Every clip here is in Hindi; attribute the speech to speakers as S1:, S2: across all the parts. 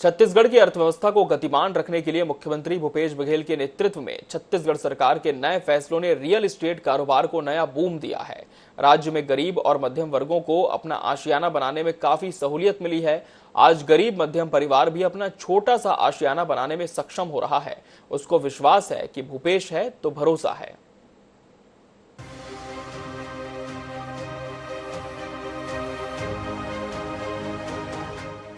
S1: छत्तीसगढ़ की अर्थव्यवस्था को गतिमान रखने के लिए मुख्यमंत्री भूपेश बघेल के नेतृत्व में छत्तीसगढ़ सरकार के नए फैसलों ने रियल एस्टेट कारोबार को नया बूम दिया है। राज्य में गरीब और मध्यम वर्गों को अपना आशियाना बनाने में काफी सहूलियत मिली है। आज गरीब मध्यम परिवार भी अपना छोटा सा आशियाना बनाने में सक्षम हो रहा है। उसको विश्वास है कि भूपेश है तो भरोसा है।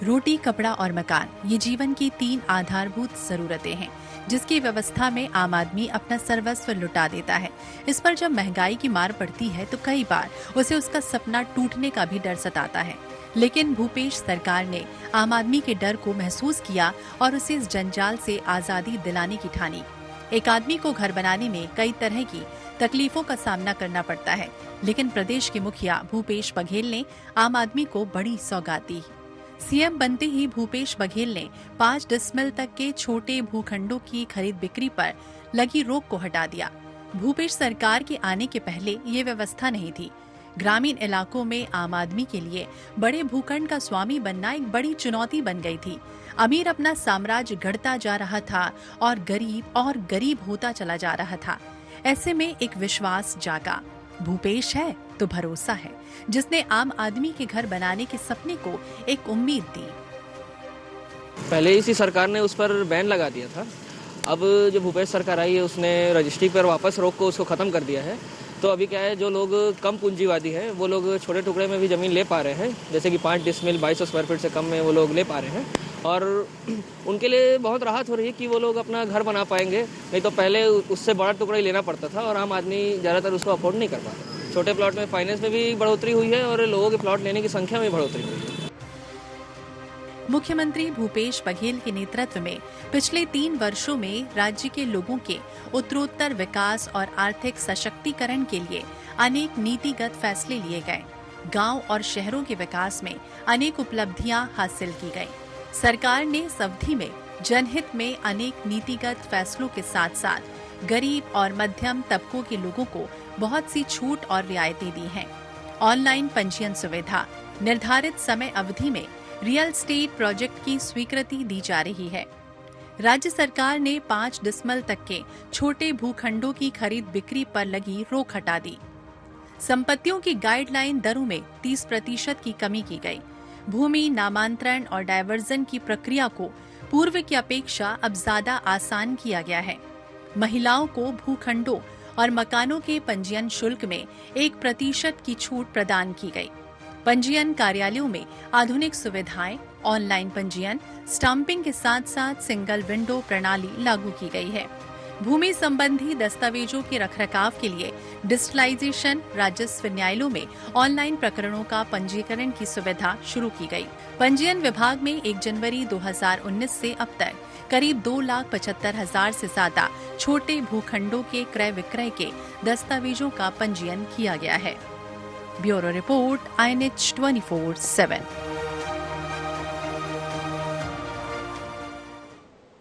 S2: रोटी, कपड़ा और मकान, ये जीवन की 3 आधारभूत जरूरतें हैं, जिसकी व्यवस्था में आम आदमी अपना सर्वस्व लुटा देता है। इस पर जब महंगाई की मार पड़ती है तो कई बार उसे उसका सपना टूटने का भी डर सताता है। लेकिन भूपेश सरकार ने आम आदमी के डर को महसूस किया और उसे इस जंजाल से आजादी दिलाने की ठानी। एक आदमी को घर बनाने में कई तरह की तकलीफों का सामना करना पड़ता है, लेकिन प्रदेश के मुखिया भूपेश बघेल ने आम आदमी को बड़ी सौगात दी। सीएम बनते ही भूपेश बघेल ने 5 डिसमिल तक के छोटे भूखंडों की खरीद बिक्री पर लगी रोक को हटा दिया। भूपेश सरकार के आने के पहले ये व्यवस्था नहीं थी। ग्रामीण इलाकों में आम आदमी के लिए बड़े भूखंड का स्वामी बनना एक बड़ी चुनौती बन गई थी। अमीर अपना साम्राज्य गढ़ता जा रहा था और गरीब होता चला जा रहा था। ऐसे में एक विश्वास जागा, भूपेश है तो भरोसा है, जिसने आम आदमी के घर बनाने के सपने को एक उम्मीद दी।
S3: पहले इसी सरकार ने उस पर बैन लगा दिया था। अब जो भूपेश सरकार आई है उसने रजिस्ट्री पर वापस रोक को उसको खत्म कर दिया है। तो अभी क्या है, जो लोग कम पूंजीवादी हैं वो लोग छोटे टुकड़े में भी ज़मीन ले पा रहे हैं, जैसे कि 5 डिसमिल 2200 स्क्वायर फीट से कम में वो लोग ले पा रहे हैं और उनके लिए बहुत राहत हो रही है कि वो लोग अपना घर बना पाएंगे। नहीं तो पहले उससे बड़ा टुकड़ा ही लेना पड़ता था और आम आदमी ज़्यादातर उसको अफोर्ड नहीं कर पाता। छोटे प्लॉट में फाइनेंस में भी बढ़ोतरी हुई है और लोगों के प्लॉट लेने की संख्या में बढ़ोतरी हुई है।
S2: मुख्यमंत्री भूपेश बघेल के नेतृत्व में पिछले 3 वर्षों में राज्य के लोगों के उत्तरोत्तर विकास और आर्थिक सशक्तिकरण के लिए अनेक नीतिगत फैसले लिए गए। गांव और शहरों के विकास में अनेक उपलब्धियां हासिल की गई। सरकार ने इस अवधि में जनहित में अनेक नीतिगत फैसलों के साथ साथ गरीब और मध्यम तबकों के लोगों को बहुत सी छूट और रियायतें दी हैं। ऑनलाइन पंजीयन सुविधा, निर्धारित समय अवधि में रियल एस्टेट प्रोजेक्ट की स्वीकृति दी जा रही है। राज्य सरकार ने 5 डिसमिल तक के छोटे भूखंडों की खरीद बिक्री पर लगी रोक हटा दी। संपत्तियों की गाइडलाइन दरों में 30% की कमी की गई। भूमि नामांतरण और डायवर्जन की प्रक्रिया को पूर्व की अपेक्षा अब ज्यादा आसान किया गया है। महिलाओं को भूखंडों और मकानों के पंजीयन शुल्क में 1% की छूट प्रदान की गई। पंजीयन कार्यालयों में आधुनिक सुविधाएं, ऑनलाइन पंजीयन, स्टाम्पिंग के साथ साथ सिंगल विंडो प्रणाली लागू की गई है। भूमि संबंधी दस्तावेजों के रखरखाव के लिए डिजिटलाइजेशन, राजस्व न्यायालयों में ऑनलाइन प्रकरणों का पंजीकरण की सुविधा शुरू की गई। पंजीयन विभाग में 1 जनवरी 2019 से अब तक करीब 2,75,000 से ज्यादा छोटे भूखंडों के क्रय विक्रय के दस्तावेजों का पंजीयन किया गया है। Bureau report, INH 24/7।